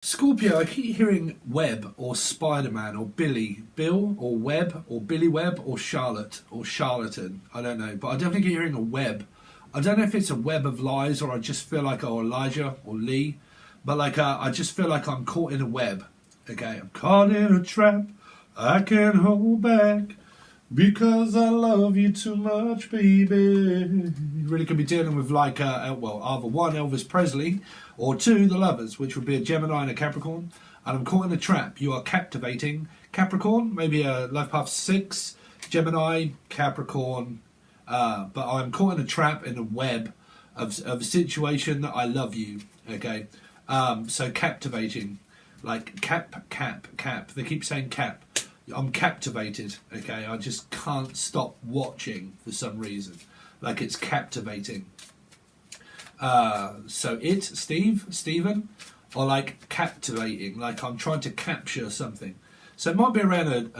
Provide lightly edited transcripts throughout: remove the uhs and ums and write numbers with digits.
Scorpio, I keep hearing Webb or Spider-Man or Billy, Bill or Webb or Billy Webb or Charlotte or Charlatan. I don't know, but I definitely keep hearing a web. I don't know if it's a web of lies or I just feel like, oh, Elijah or Lee, but I just feel like I'm caught in a web. Okay, I'm caught in a trap. I can't hold back because I love you too much, baby. You really could be dealing with either one, Elvis Presley, or two, the Lovers, which would be a Gemini and a Capricorn. And I'm caught in a trap. You are captivating. Capricorn, maybe a life path 6, Gemini, Capricorn. But I'm caught in a trap, in a web of a situation that I love you. Okay, so captivating, like cap. They keep saying cap. I'm captivated. Okay, I just can't stop watching for some reason. Like it's captivating. So Stephen, or like captivating. Like I'm trying to capture something. So it might be around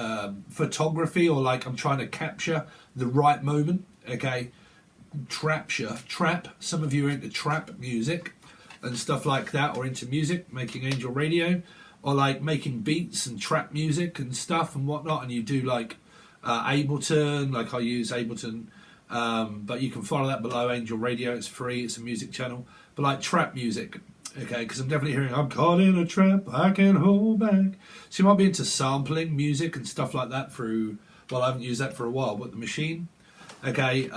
photography, or like I'm trying to capture the right moment. Okay, trap. Some of you are into trap music and stuff like that, or into music, making angel radio, or like making beats and trap music and stuff and whatnot. And you do like Ableton, like I use Ableton, but you can follow that below. Angel Radio, it's free, it's a music channel. But like trap music, okay, because I'm definitely hearing I'm caught in a trap, I can't hold back. So you might be into sampling music and stuff like that through, well, I haven't used that for a while, but the machine. Okay,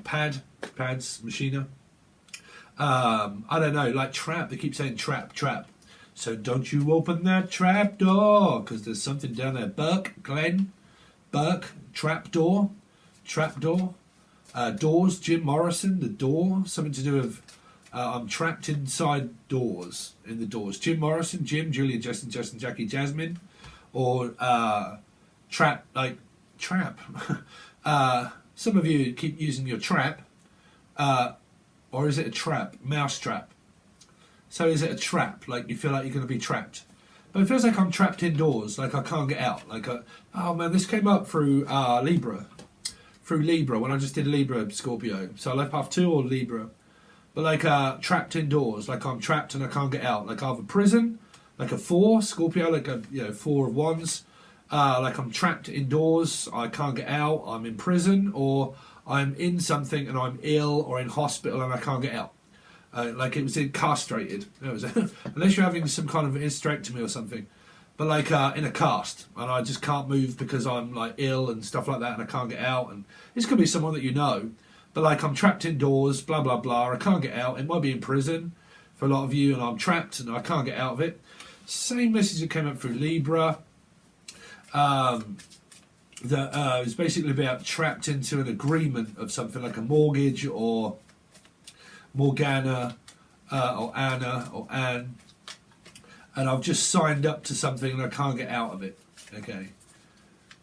pads, machina. I don't know, like trap. They keep saying trap. So don't you open that trap door, because there's something down there. Burke, trap door. Doors, Jim Morrison, the door. Something to do with I'm trapped inside doors, in the doors. Jim Morrison, Jim, Julian, Justin, Jackie, Jasmine. Or trap. Some of you keep using your trap, or is it a trap? Mouse trap. So is it a trap? Like you feel like you're going to be trapped, but it feels like I'm trapped indoors. Like I can't get out. Oh man, this came up through Libra, when I just did Libra Scorpio. So I left path 2 or Libra, but trapped indoors. Like I'm trapped and I can't get out. Like either prison, like a 4 Scorpio, like a 4 of Wands. Like I'm trapped indoors, I can't get out, I'm in prison, or I'm in something and I'm ill or in hospital and I can't get out. Like it was incarcerated. Unless you're having some kind of hysterectomy or something. But in a cast, and I just can't move because I'm like ill and stuff like that, and I can't get out. And this could be someone that you know, but like I'm trapped indoors, blah blah blah. I can't get out. It might be in prison for a lot of you, and I'm trapped and I can't get out of it. Same message that came up through Libra. That is basically about trapped into an agreement of something like a mortgage or Morgana or Anna or Anne, and I've just signed up to something and I can't get out of it. Okay,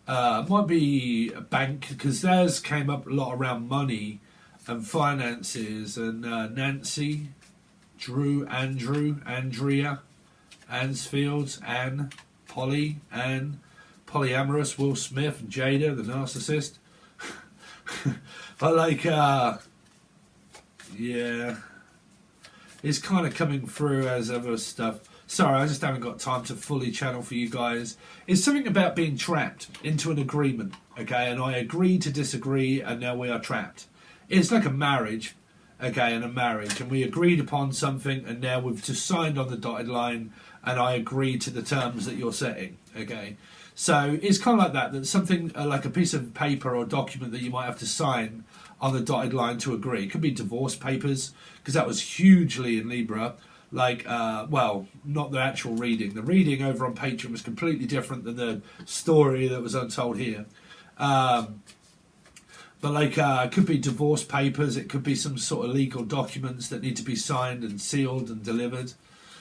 might be a bank, because theirs came up a lot around money and finances, and Nancy, Drew, Andrew, Andrea, Ansfield, Anne, Polly, Anne, polyamorous, Will Smith, and Jada, the narcissist. But yeah, it's kind of coming through as other stuff. Sorry, I just haven't got time to fully channel for you guys. It's something about being trapped into an agreement, okay? And I agree to disagree, and now we are trapped. It's like a marriage, okay, and and we agreed upon something, and now we've just signed on the dotted line, and I agree to the terms that you're setting, okay? So it's kind of like that something like a piece of paper or document that you might have to sign on the dotted line to agree. It could be divorce papers, because that was hugely in Libra. Not the actual reading. The reading over on Patron was completely different than the story that was untold here. It could be divorce papers. It could be some sort of legal documents that need to be signed and sealed and delivered.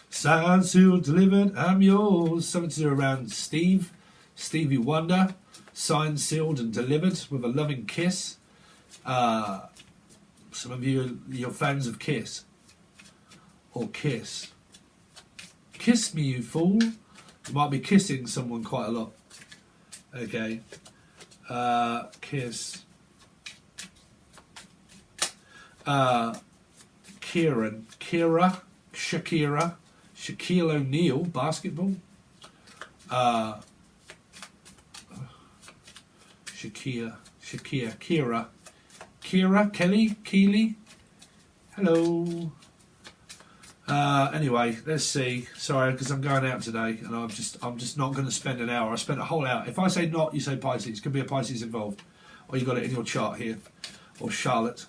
Signed, sealed, delivered, I'm yours. Something to do around Stevie Wonder. Signed, sealed and delivered with a loving kiss. Some of you're fans of Kiss. Or Kiss. Kiss me, you fool. You might be kissing someone quite a lot. Okay. Kiss. Kira, Shakira, Shaquille O'Neal, basketball. Kira, Kelly, Keely. Hello. Anyway, let's see. Sorry, because I'm going out today, and I'm just not going to spend an hour. I spent a whole hour. If I say not, you say Pisces. Could be a Pisces involved, or you got it in your chart here, or Charlotte.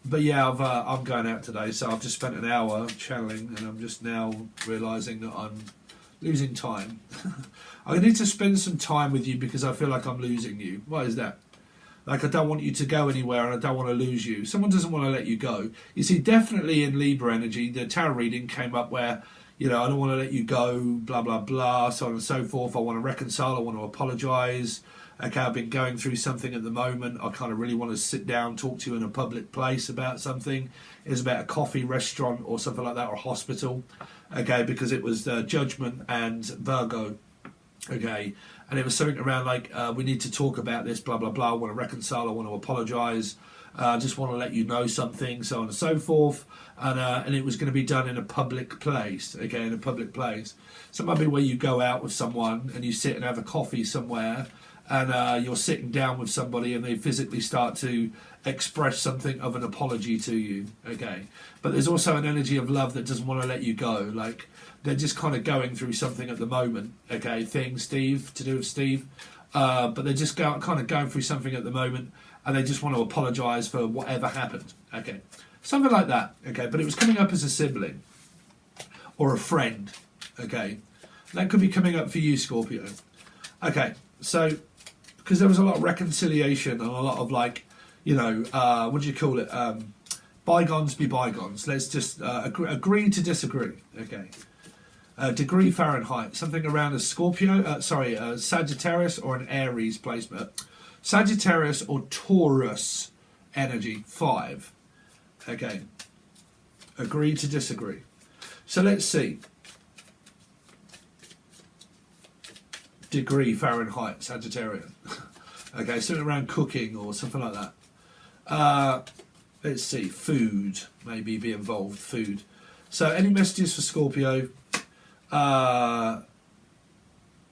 But yeah, I'm going out today, so I've just spent an hour channeling, and I'm just now realising that I'm losing time. I need to spend some time with you because I feel like I'm losing you. Why is that? Like, I don't want you to go anywhere, and I don't want to lose you. Someone doesn't want to let you go. You see, definitely in Libra energy, the tarot reading came up where, I don't want to let you go, blah, blah, blah, so on and so forth. I want to reconcile. I want to apologise. Okay, I've been going through something at the moment. I kind of really want to sit down, talk to you in a public place about something. It's about a coffee restaurant or something like that, or a hospital. Okay, because it was Judgment and Virgo. Okay, and it was something around like, we need to talk about this, blah, blah, blah. I want to reconcile. I want to apologise. I just want to let you know something, so on and so forth. And it was going to be done in a public place, okay, in a public place. So it might be where you go out with someone and you sit and have a coffee somewhere, and you're sitting down with somebody and they physically start to express something of an apology to you, okay. But there's also an energy of love that doesn't want to let you go. Like, they're just kind of going through something at the moment, okay, to do with Steve. But they're just kind of going through something at the moment, and they just want to apologise for whatever happened, okay. Something like that, okay. But it was coming up as a sibling or a friend, okay. That could be coming up for you, Scorpio. Okay, so because there was a lot of reconciliation and a lot of like, what do you call it? Bygones be bygones. Let's just agree to disagree, okay. Degree Fahrenheit, something around a Scorpio, Sagittarius or an Aries placement. Sagittarius or Taurus energy, 5. Okay. Agree to disagree. So let's see. Degree Fahrenheit, Sagittarian. Okay, something around cooking or something like that. Let's see, food, maybe be involved, food. So any messages for Scorpio?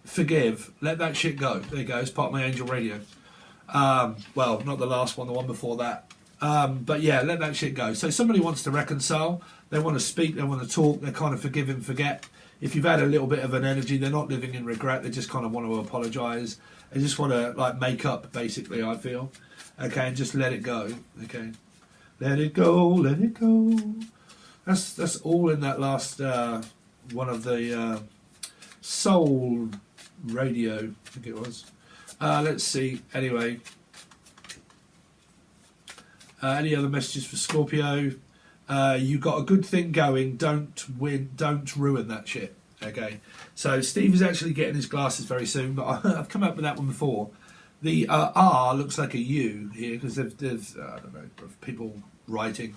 Forgive, let that shit go. There you go, it's part of my angel radio. Well, not the last one, the one before that. But yeah, let that shit go. So somebody wants to reconcile, they want to speak, they want to talk, they kind of forgive and forget. If you've had a little bit of an energy, they're not living in regret, they just kind of want to apologise. They just want to like make up, basically, I feel. Okay, and just let it go. Okay. Let it go, let it go. That's all in that last one of the Soul Radio, I think it was. Let's see. Anyway, any other messages for Scorpio? You got a good thing going. Don't ruin that shit. Okay. So Steve is actually getting his glasses very soon, but I've come up with that one before. The R looks like a U here because there's I don't know, people writing,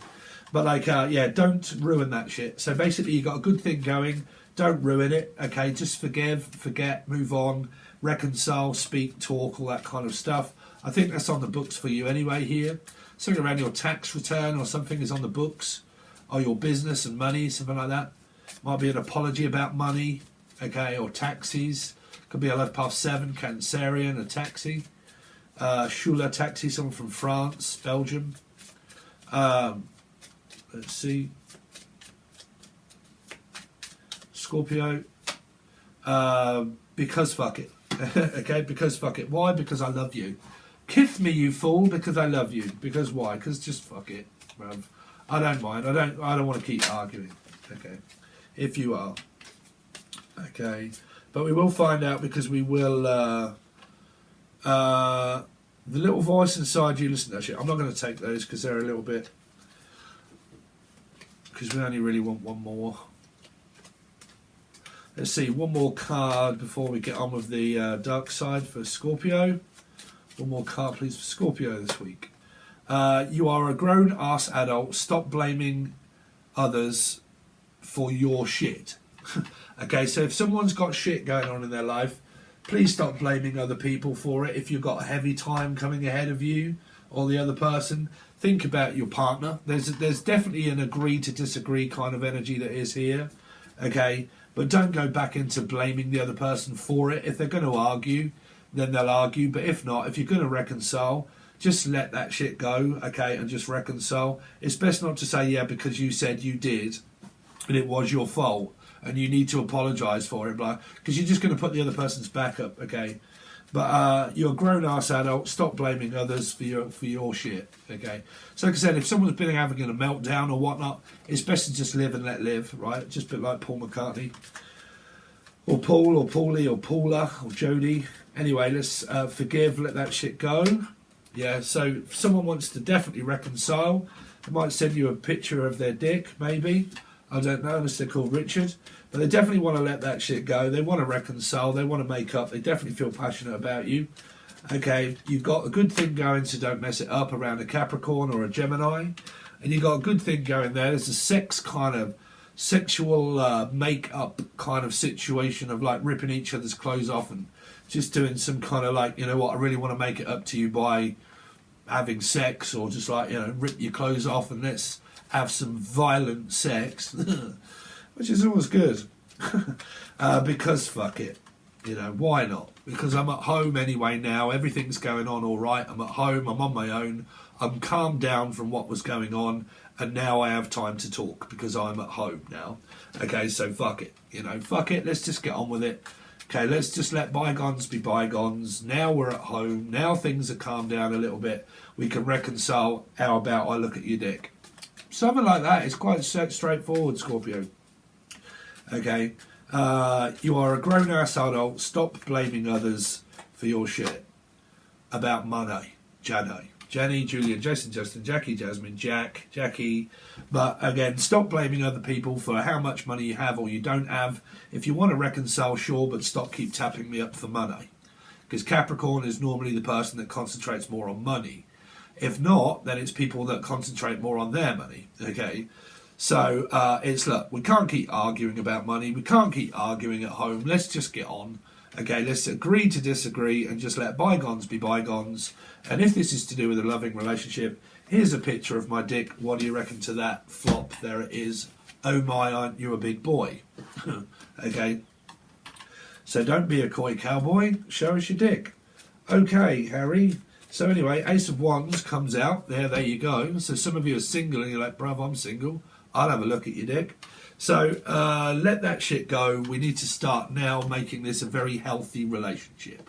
but like yeah, don't ruin that shit. So basically, you got a good thing going. Don't ruin it. Okay, just forgive, forget, move on, reconcile, speak, talk, all that kind of stuff. I think that's on the books for you anyway here. Something around your tax return or something is on the books, or your business and money, something like that. Might be an apology about money, okay, or taxis. Could be a love path 7, Cancerian, a taxi. Shula taxi, someone from France, Belgium. Let's see. Scorpio. Because fuck it. Okay, because fuck it. Why? Because I love you. Kiss me, you fool, because I love you. Because why? Because just fuck it, bruv. I don't mind. I don't want to keep arguing. Okay. If you are. Okay. But we will find out because we will the little voice inside you, listen to that shit. I'm not going to take those because they're a little bit, because we only really want one more. Let's see, one more card before we get on with the dark side for Scorpio. One more card, please, for Scorpio this week. You are a grown-ass adult. Stop blaming others for your shit. Okay, so if someone's got shit going on in their life, please stop blaming other people for it. If you've got a heavy time coming ahead of you, or the other person. Think about your partner. There's definitely an agree to disagree kind of energy that is here, okay? But don't go back into blaming the other person for it. If they're going to argue, then they'll argue. But if not, if you're going to reconcile, just let that shit go, okay, and just reconcile. It's best not to say, yeah, because you said you did, and it was your fault, and you need to apologise for it, because you're just going to put the other person's back up, okay? But you're a grown-ass adult. Stop blaming others for your shit, okay? So like I said, if someone's been having a meltdown or whatnot, it's best to just live and let live, right? Just a bit like Paul McCartney, or Paul, or Paulie, or Paula, or Jodie. Anyway, let's forgive, let that shit go. Yeah, so if someone wants to definitely reconcile, they might send you a picture of their dick, maybe. I don't know, unless they're called Richard. But they definitely want to let that shit go. They want to reconcile. They want to make up. They definitely feel passionate about you. Okay, you've got a good thing going, so don't mess it up around a Capricorn or a Gemini. And you've got a good thing going there. There's a sexual make-up kind of situation of like ripping each other's clothes off and just doing some kind of like, you know what, I really want to make it up to you by having sex, or just like, you know, rip your clothes off and let's have some violent sex, which is always good. Because fuck it, you know, why not? Because I'm at home anyway now, everything's going on all right, I'm at home, I'm on my own, I'm calmed down from what was going on, and now I have time to talk because I'm at home now. Okay, so fuck it, you know, fuck it, let's just get on with it. Okay, let's just let bygones be bygones. Now we're at home, now things are calmed down a little bit, we can reconcile. How about I look at your dick? Something like that. It's quite straightforward, Scorpio. Okay, you are a grown-ass adult. Stop blaming others for your shit. About money. Jenny, Julian, Jason, Justin, Jackie, Jasmine, Jack, Jackie. But again, stop blaming other people for how much money you have or you don't have. If you want to reconcile, sure, but keep tapping me up for money. Because Capricorn is normally the person that concentrates more on money. If not, then it's people that concentrate more on their money, okay? So look, we can't keep arguing about money. We can't keep arguing at home. Let's just get on, okay? Let's agree to disagree and just let bygones be bygones. And if this is to do with a loving relationship, here's a picture of my dick. What do you reckon to that? Flop, there it is. Oh my, aren't you a big boy? Okay? So don't be a coy cowboy. Show us your dick. Okay, Harry. So anyway, Ace of Wands comes out. There you go. So some of you are single and you're like, bruv, I'm single. I'll have a look at your dick. So let that shit go. We need to start now making this a very healthy relationship.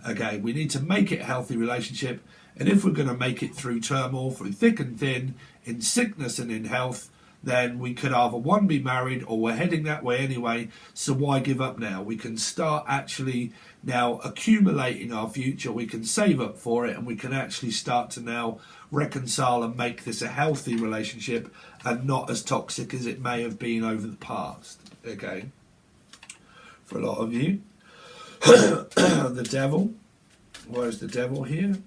Okay, we need to make it a healthy relationship. And if we're going to make it through turmoil, through thick and thin, in sickness and in health, then we could either one, be married, or we're heading that way anyway, so why give up now? We can start actually now accumulating our future, we can save up for it, and we can actually start to now reconcile and make this a healthy relationship and not as toxic as it may have been over the past, okay? For a lot of you. The devil. Where's the devil here?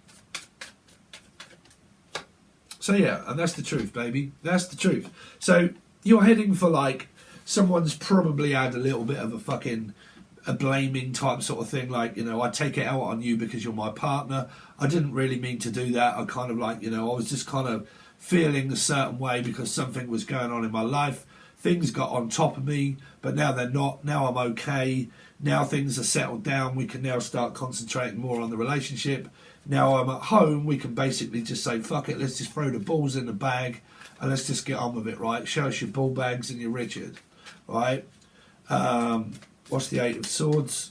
So yeah, and that's the truth, baby. That's the truth. So you're heading for like, someone's probably had a little bit of a blaming type sort of thing. Like, you know, I take it out on you because you're my partner. I didn't really mean to do that. I kind of like, you know, I was just kind of feeling a certain way because something was going on in my life. Things got on top of me, but now they're not. Now I'm okay. Now things are settled down. We can now start concentrating more on the relationship. Now I'm at home, we can basically just say, fuck it, let's just throw the balls in the bag and let's just get on with it, right? Show us your ball bags and your Richard, right? What's the Eight of Swords?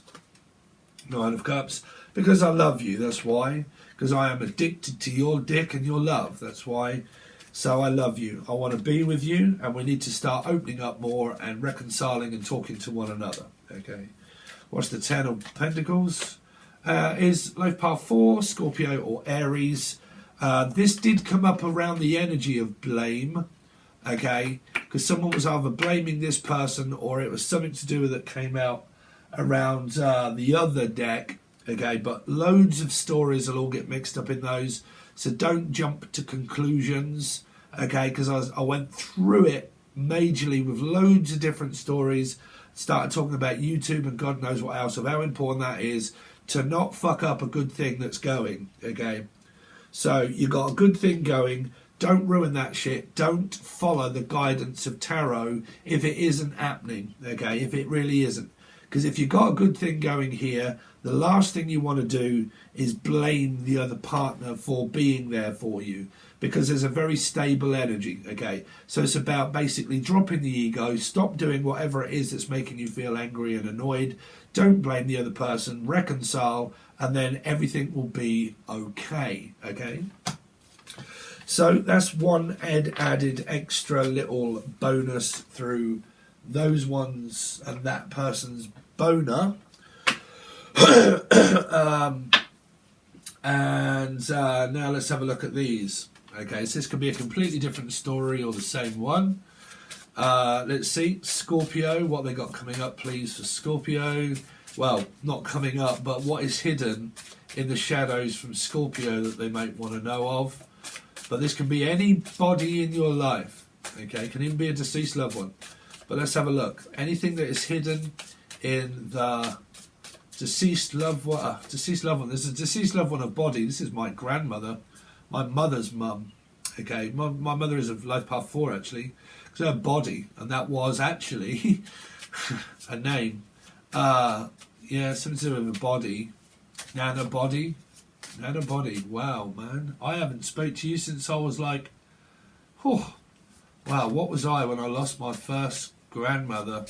Nine of Cups. Because I love you, that's why. Because I am addicted to your dick and your love, that's why. So I love you. I want to be with you, and we need to start opening up more and reconciling and talking to one another, okay? What's the Ten of Pentacles? Is life path 4, Scorpio or Aries. This did come up around the energy of blame, okay? Because someone was either blaming this person or it was something to do with it came out around the other deck, okay? But loads of stories will all get mixed up in those. So don't jump to conclusions, okay? Because I went through it majorly with loads of different stories. Started talking about YouTube and God knows what else, of how important that is to not fuck up a good thing that's going, okay? So you got a good thing going. Don't ruin that shit. Don't follow the guidance of tarot if it isn't happening, okay? If it really isn't. Because if you've got a good thing going here, the last thing you want to do is blame the other partner for being there for you. Because there's a very stable energy, okay? So it's about basically dropping the ego, stop doing whatever it is that's making you feel angry and annoyed. Don't blame the other person, reconcile, and then everything will be okay, okay? So that's one added extra little bonus through those ones and that person's boner. Now let's have a look at these. Okay, so this could be a completely different story or the same one. Let's see, Scorpio, what they got coming up, please, for Scorpio. Well, not coming up, but what is hidden in the shadows from Scorpio that they might want to know of. But this can be anybody in your life. Okay, it can even be a deceased loved one. But let's have a look. Anything that is hidden in the deceased loved one. There's a deceased loved one of body. This is my grandmother, my mother's mum. Okay, my mother is of life path 4 actually. It's her body, and that was actually a name. Yeah, something to do with a body. Nana body. Wow, man. I haven't spoke to you since I was like, whew. Wow, what was I when I lost my first grandmother?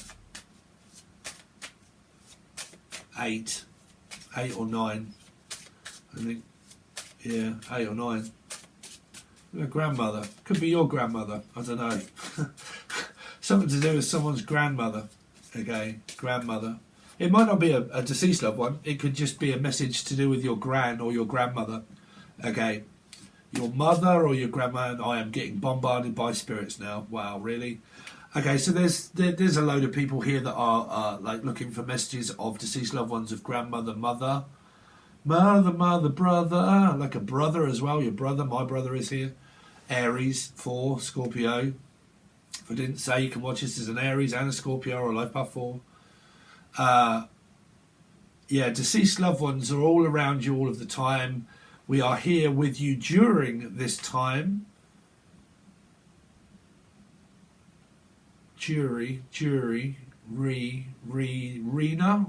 8 or 9. I think, yeah, 8 or 9. Your grandmother. Could be your grandmother. I don't know. Something to do with someone's grandmother. Okay, grandmother. It might not be a deceased loved one. It could just be a message to do with your gran or your grandmother. Okay, your mother or your grandma. And I am getting bombarded by spirits now. Wow, really? Okay, so there's a load of people here that are like looking for messages of deceased loved ones of grandmother, mother, brother, like a brother as well. Your brother, my brother is here. Aries 4, Scorpio. If I didn't say, you can watch this as an Aries and a Scorpio or a life path 4. Yeah, deceased loved ones are all around you all of the time. We are here with you during this time. Jury, Rena,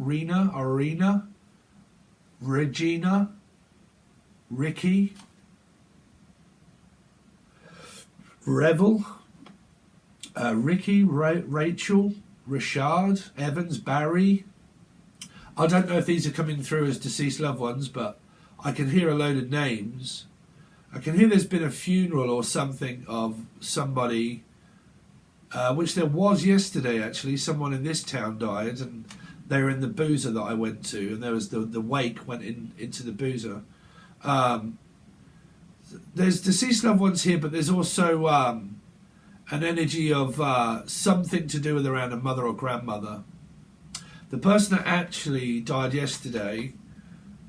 Regina, Ricky, Revel, Ricky, Rachel, Richard, Evans, Barry. I don't know if these are coming through as deceased loved ones, but I can hear a load of names. I can hear there's been a funeral or something of somebody, which there was yesterday actually. Someone in this town died and they were in the boozer that I went to, and there was the wake went into the boozer. There's deceased loved ones here, but there's also an energy of something to do with around a mother or grandmother. The person that actually died yesterday,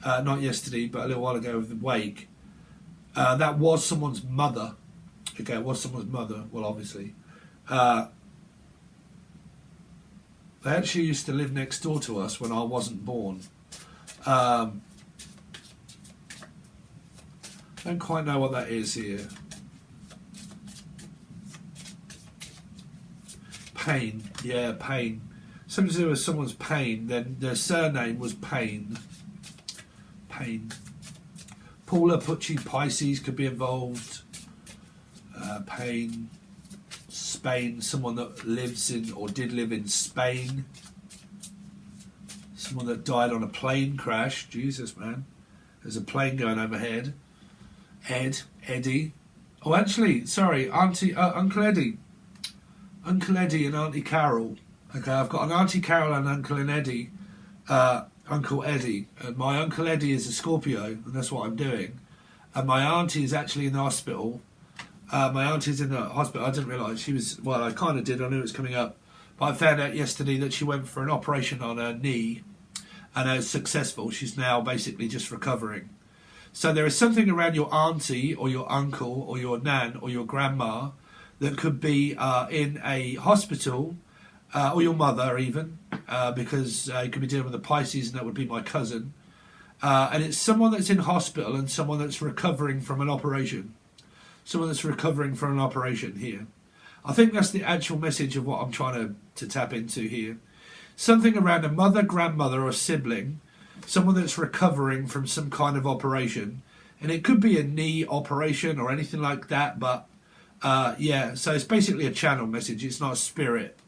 not yesterday, but a little while ago with the wake, that was someone's mother. Okay, it was someone's mother, well, obviously. They actually used to live next door to us when I wasn't born. Don't quite know what that is here. Pain, yeah, pain. Something to do with someone's pain. Then their surname was Pain. Pain. Paula, Pucci, Pisces could be involved. Pain. Spain. Someone that lives in or did live in Spain. Someone that died on a plane crash. Jesus, man. There's a plane going overhead. Eddie. Oh, actually, sorry, Uncle Eddie. Uncle Eddie and Auntie Carol. Okay, I've got an Auntie Carol and Uncle Eddie. Uncle Eddie. And my Uncle Eddie is a Scorpio, and that's what I'm doing. And my auntie is actually in the hospital. My auntie's in the hospital. I didn't realise she was... Well, I kind of did. I knew it was coming up. But I found out yesterday that she went for an operation on her knee. And it was successful. She's now basically just recovering. So there is something around your auntie or your uncle or your nan or your grandma that could be in a hospital, or your mother even, because you could be dealing with a Pisces, and that would be my cousin. And it's someone that's in hospital and someone that's recovering from an operation. Someone that's recovering from an operation here. I think that's the actual message of what I'm trying to tap into here. Something around a mother, grandmother or sibling. Someone that's recovering from some kind of operation. And it could be a knee operation or anything like that. But yeah, so it's basically a channel message. It's not a spirit.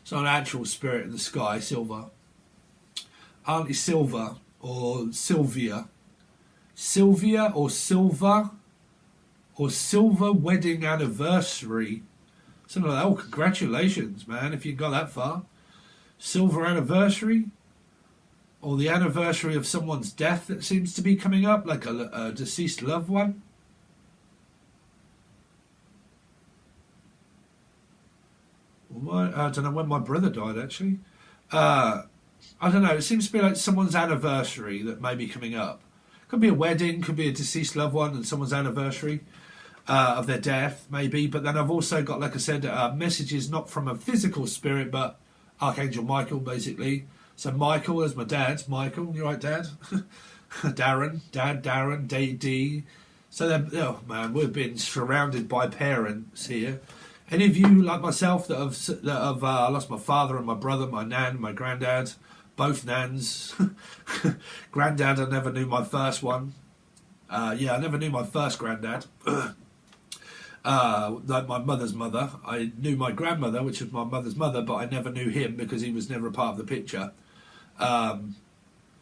It's not an actual spirit in the sky, Silver. Auntie Silver or Sylvia. Sylvia or Silver or Silver wedding anniversary. Something like that. Oh, congratulations, man, if you got that far. Silver anniversary. Or the anniversary of someone's death that seems to be coming up, like a deceased loved one. I don't know when my brother died, actually. I don't know. It seems to be like someone's anniversary that may be coming up. Could be a wedding, could be a deceased loved one and someone's anniversary of their death, maybe. But then I've also got, like I said, messages not from a physical spirit, but Archangel Michael, basically. So Michael, as my dad. Michael, you right, Dad? Darren, D. So then, oh man, we've been surrounded by parents here. Any of you, like myself, that have lost my father and my brother, my nan, my granddad, both nans. Granddad, I never knew my first one. Yeah, I never knew my first granddad. Like my mother's mother. I knew my grandmother, which was my mother's mother, but I never knew him because he was never a part of the picture. That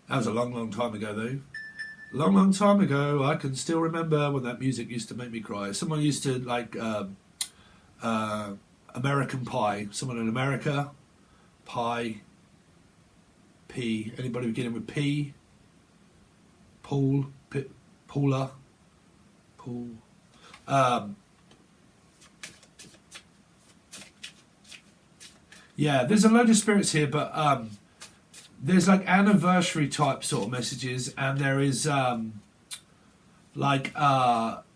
was a long, long time ago, though. Long, long time ago. I can still remember when that music used to make me cry. Someone used to like American Pie. Someone in America. Pie. P. Anybody beginning with P? Paul. Paula. Paul. Yeah, there's a load of spirits here, but there's like anniversary type sort of messages, and there is like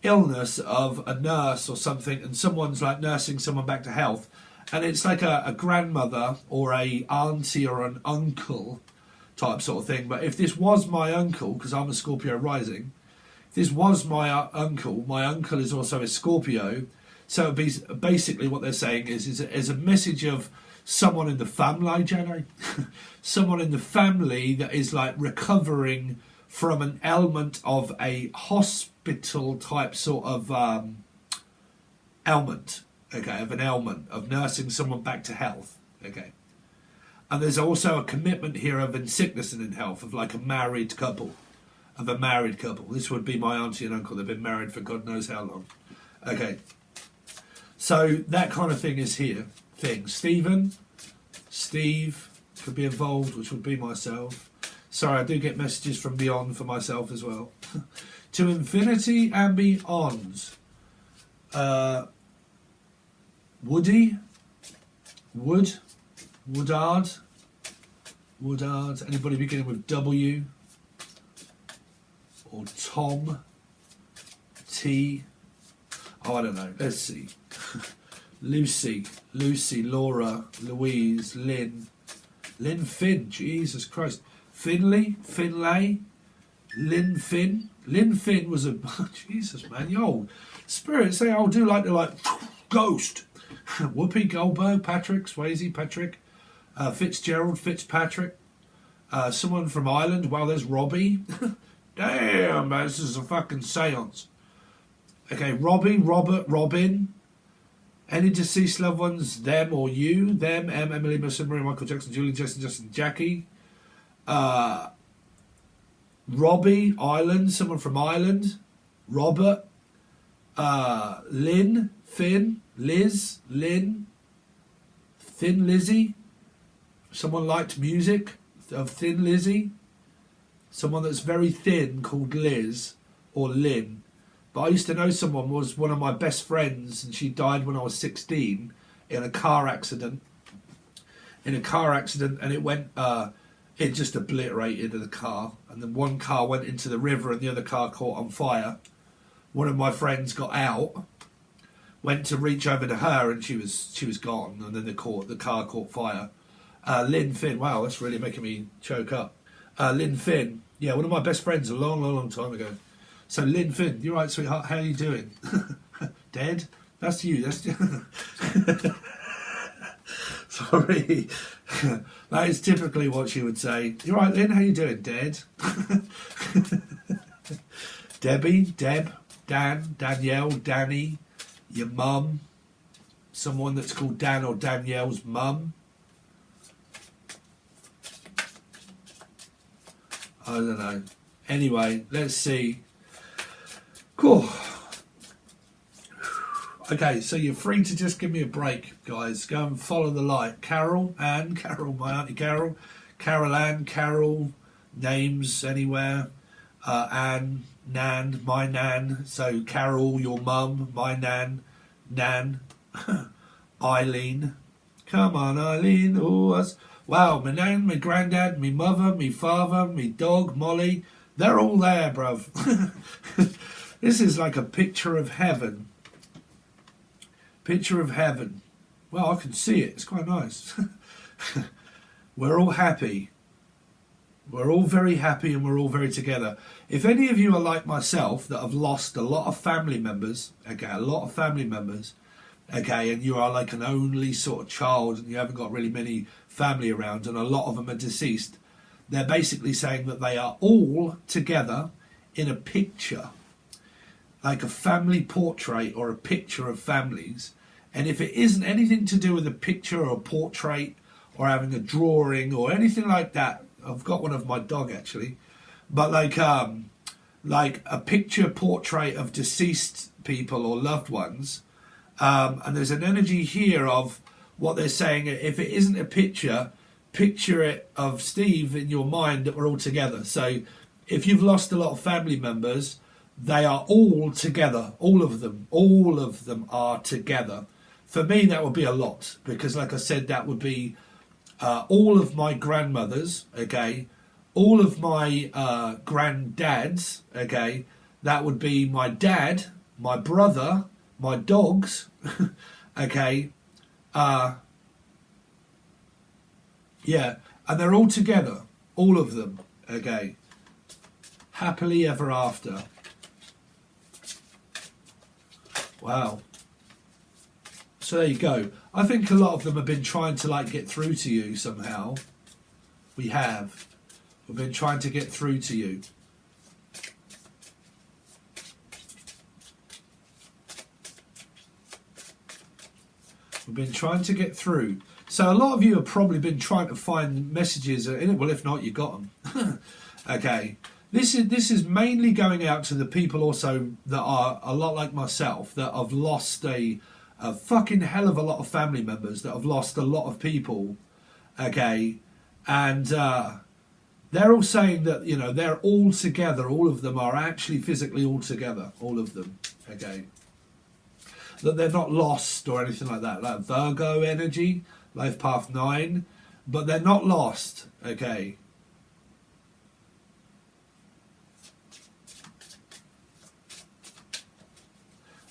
illness of a nurse or something, and someone's like nursing someone back to health, and it's like a grandmother or a auntie or an uncle type sort of thing. But if this was my uncle, because I'm a Scorpio rising, if this was my uncle is also a Scorpio, so it'd be basically what they're saying is a message of someone in the family, Jenny. Someone in the family that is like recovering from an ailment of a hospital type sort of ailment, okay, of an ailment, of nursing someone back to health, okay. And there's also a commitment here of in sickness and in health, of like a married couple, This would be my auntie and uncle. They've been married for God knows how long, okay. So that kind of thing is here. Steve could be involved, which would be myself. Sorry, I do get messages from beyond for myself as well. To infinity and beyond. Woodard. Anybody beginning with W? Or Tom? T? Oh, I don't know. Let's see. Lucy, Laura, Louise, Lynn Finn, Jesus Christ, Finlay, Lynn Finn was a, Jesus man, yo, spirits say I'll do like ghost, Whoopi Goldberg, Patrick, Swayze, Patrick, Fitzgerald, Fitzpatrick, someone from Ireland, wow, there's Robbie, damn man, this is a fucking seance, okay, Robbie, Robert, Robin, any deceased loved ones, them or you, them, Emily, Maria, Michael Jackson, Julie, Justin, Jackie, Robbie, Ireland, someone from Ireland, Robert, Lynn, Finn, Liz, Lynn, Thin Lizzy, someone liked music of Thin Lizzy, someone that's very thin called Liz or Lynn. But I used to know someone was one of my best friends, and she died when I was 16 in a car accident. And it went, it just obliterated the car. And then one car went into the river, and the other car caught on fire. One of my friends got out, went to reach over to her, and she was gone. And then the car caught fire. Lynn Finn, wow, that's really making me choke up. Lynn Finn, Yeah, one of my best friends a long, long, long time ago. So Lynn Finn, you're right, sweetheart. How are you doing? Dead? That's you. That's sorry. That is typically what she would say. You're right, Lynn. How you doing? Dead. Debbie, Deb, Dan, Danielle, Danny, your mum, someone that's called Dan or Danielle's mum. I don't know. Anyway, let's see. Cool. Okay, so you're free to just give me a break, guys. Go and follow the light. Carol, Anne, Carol, my auntie Carol, Carol Ann, Carol, names anywhere. Anne, Nan, my Nan. So Carol, your mum, my Nan, Nan, Eileen. Come on, Eileen. Oh, us. Wow, my nan, my granddad, my mother, my father, my dog, Molly. They're all there, bruv. This is like a picture of heaven. Picture of heaven. Well, I can see it. It's quite nice. We're all happy. We're all very happy and we're all very together. If any of you are like myself that have lost a lot of family members, okay, a lot of family members, okay, and you are like an only sort of child and you haven't got really many family around and a lot of them are deceased, they're basically saying that they are all together in a picture, like a family portrait or a picture of families. And if it isn't anything to do with a picture or a portrait or having a drawing or anything like that, I've got one of my dog actually, but like a picture portrait of deceased people or loved ones, and there's an energy here of what they're saying. If it isn't a picture, picture it of Steve in your mind that we're all together. So if you've lost a lot of family members, they are all together, all of them are together. For me, that would be a lot, because like I said, that would be all of my grandmothers, okay, all of my granddads, okay, that would be my dad, my brother, my dogs, okay, yeah, and they're all together, all of them, okay, happily ever after. Wow. So there you go. I think a lot of them have been trying to like get through to you somehow. We have. We've been trying to get through to you. We've been trying to get through. So a lot of you have probably been trying to find messages in it. Well, if not, you got them. Okay. This is mainly going out to the people also that are a lot like myself, that have lost a fucking hell of a lot of family members, that have lost a lot of people, okay, and they're all saying that, you know, they're all together, all of them are actually physically all together, all of them, okay, that they're not lost or anything like that, like Virgo energy, life path 9, but they're not lost, okay.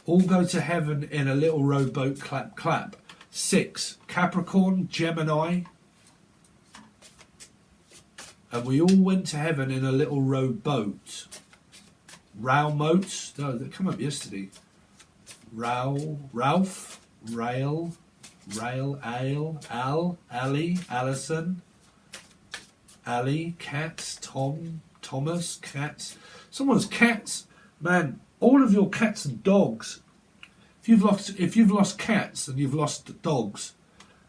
All go to heaven in a little rowboat, clap, clap. 6, Capricorn, Gemini. And we all went to heaven in a little rowboat. Ralmote. No, they come up yesterday. Ralph, Rail, Ale, Al, Ali, Alison, Ali, Cats, Tom, Thomas, Cats. Someone's cats. Man, all of your cats and dogs. If you've lost cats and you've lost dogs,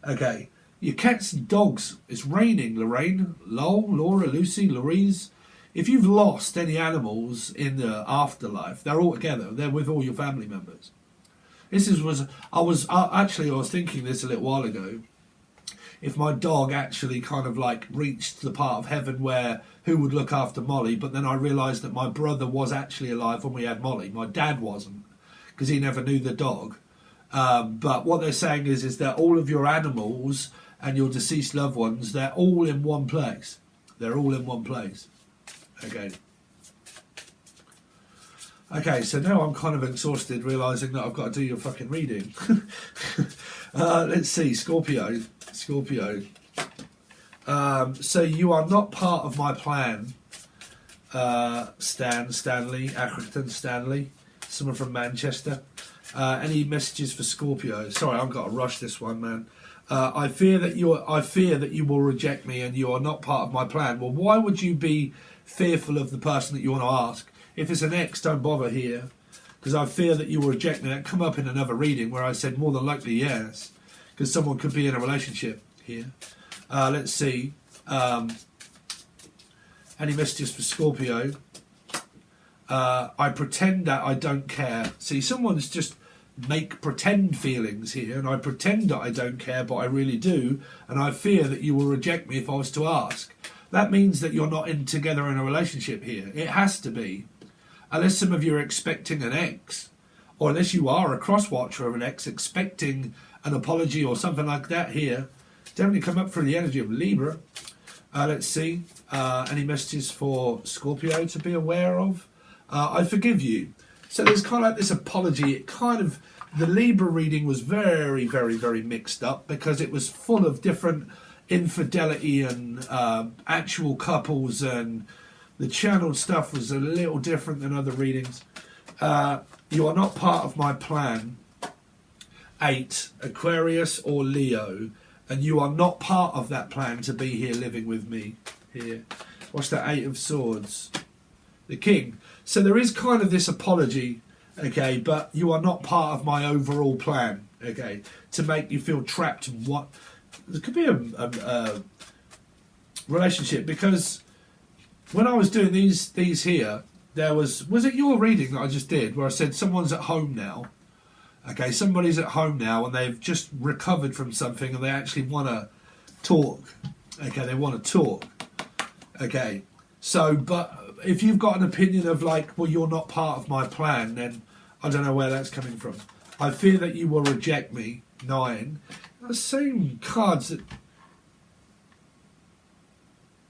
okay, your cats and dogs. It's raining, Lorraine, Lowell, Laura, Lucy, Louise. If you've lost any animals in the afterlife, they're all together. They're with all your family members. I was thinking this a little while ago. If my dog actually kind of like reached the part of heaven where who would look after Molly, but then I realised that my brother was actually alive when we had Molly. My dad wasn't, because he never knew the dog. But what they're saying is that all of your animals and your deceased loved ones, they're all in one place. They're all in one place. Okay. Okay, so now I'm kind of exhausted, realising that I've got to do your fucking reading. Let's see, Scorpio. So you are not part of my plan. Stanley, Accrington Stanley, someone from Manchester. Any messages for Scorpio? Sorry, I've got to rush this one, man. I fear that you will reject me and you are not part of my plan. Well, why would you be fearful of the person that you want to ask? If it's an ex, don't bother here, because I fear that you will reject me. That come up in another reading where I said more than likely yes, because someone could be in a relationship here. Let's see. Any messages for Scorpio? I pretend that I don't care. See, someone's just make pretend feelings here, and I pretend that I don't care, but I really do, and I fear that you will reject me if I was to ask. That means that you're not together in a relationship here. It has to be. Unless some of you are expecting an ex, or unless you are a cross-watcher of an ex expecting an apology or something like that here. Definitely come up through the energy of Libra. Let's see. Any messages for Scorpio to be aware of? I forgive you. So there's kind of like this apology. It kind of, the Libra reading was very, very, very mixed up because it was full of different infidelity and actual couples, and the channeled stuff was a little different than other readings. You are not part of my plan. 8, Aquarius or Leo, and you are not part of that plan to be here living with me here. What's that 8 of Swords? The King. So there is kind of this apology, okay, but you are not part of my overall plan, okay, to make you feel trapped in what... There could be a relationship, because when I was doing these here, there was it your reading that I just did where I said someone's at home now? Okay, somebody's at home now and they've just recovered from something and they actually want to talk. Okay, they want to talk. Okay, so, but if you've got an opinion of like, well, you're not part of my plan, then I don't know where that's coming from. I fear that you will reject me. 9. The same cards that...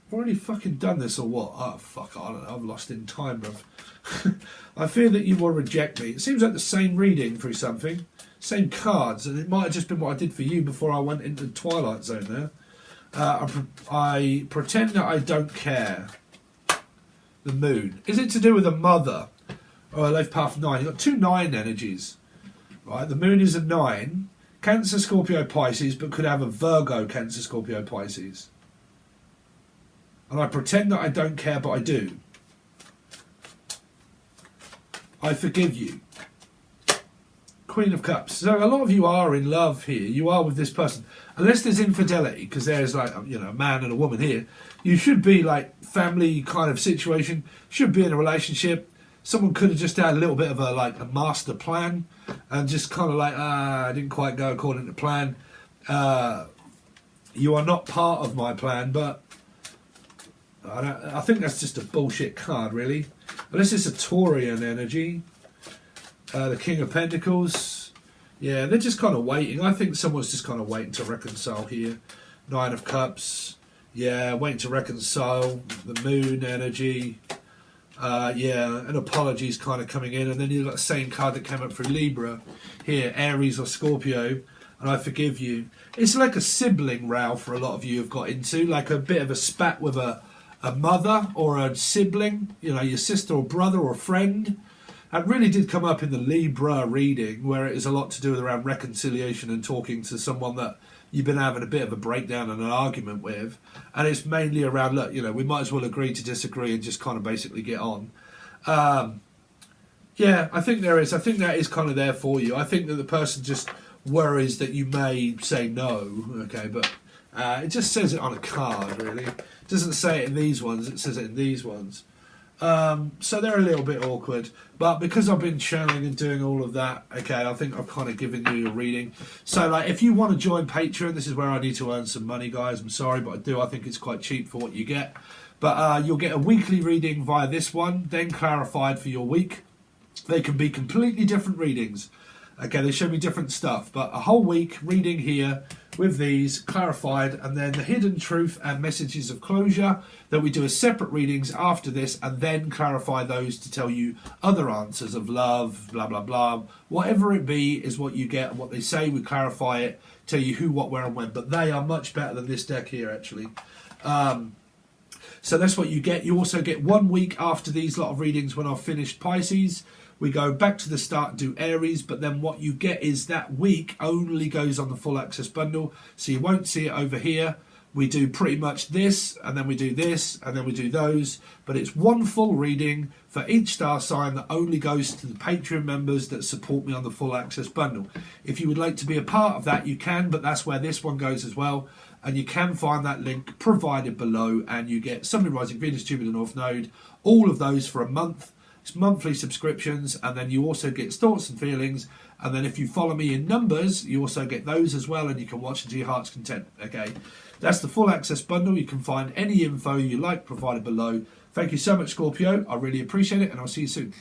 I've already fucking done this or what? Oh, fuck, I don't know. I've lost in time, bruv. I fear that you will reject me. It seems like the same reading through something. Same cards. And it might have just been what I did for you before I went into the Twilight Zone there. I pretend that I don't care. The Moon. Is it to do with a mother? Oh, Life Path 9. You've got 2 9 energies. Right, the Moon is a 9. Cancer, Scorpio, Pisces, but could have a Virgo, Cancer, Scorpio, Pisces. And I pretend that I don't care, but I do. I forgive you. Queen of Cups. So a lot of you are in love here. You are with this person. Unless there's infidelity, because there's like, you know, a man and a woman here. You should be like family kind of situation. Should be in a relationship. Someone could have just had a little bit of a master plan and just kind of like, I didn't quite go according to plan. You are not part of my plan, but I think that's just a bullshit card, really. Unless it's a Taurian energy. The King of Pentacles. Yeah, they're just kind of waiting. I think someone's just kind of waiting to reconcile here. 9 of Cups. Yeah, waiting to reconcile. The Moon energy. Yeah, an apology's kind of coming in. And then you've got the same card that came up for Libra. Here, Aries or Scorpio. And I forgive you. It's like a sibling row for a lot of you have got into. Like a bit of a spat with a mother or a sibling, you know, your sister or brother or friend. It really did come up in the Libra reading, where it is a lot to do with around reconciliation and talking to someone that you've been having a bit of a breakdown and an argument with. And it's mainly around, look, you know, we might as well agree to disagree and just kind of basically get on. Yeah, I think there is. I think that is kind of there for you. I think that the person just worries that you may say no, okay, but it just says it on a card, really. It doesn't say it in these ones, it says it in these ones. So they're a little bit awkward, but because I've been channeling and doing all of that, okay, I think I've kind of given you a reading. So like, if you want to join Patreon, this is where I need to earn some money, guys. I'm sorry, but I do. I think it's quite cheap for what you get. But you'll get a weekly reading via this one, then clarified for your week. They can be completely different readings. Okay, they show me different stuff, but a whole week reading here with these clarified, and then the hidden truth and messages of closure that we do as separate readings after this, and then clarify those to tell you other answers of love, blah, blah, blah. Whatever it be is what you get, and what they say, we clarify it, tell you who, what, where, and when. But they are much better than this deck here, actually. So that's what you get. You also get 1 week after these lot of readings when I've finished Pisces. We go back to the start and do Aries, but then what you get is that week only goes on the full access bundle. So you won't see it over here. We do pretty much this, and then we do this, and then we do those. But it's one full reading for each star sign that only goes to the Patreon members that support me on the full access bundle. If you would like to be a part of that, you can, but that's where this one goes as well. And you can find that link provided below, and you get Sun, Moon, Rising, Venus, Jupiter, North Node, all of those for a month. It's monthly subscriptions, and then you also get thoughts and feelings. And then if you follow me in numbers, you also get those as well, and you can watch it to your heart's content. Okay, that's the full access bundle. You can find any info you like provided below. Thank you so much, Scorpio. I really appreciate it, and I'll see you soon.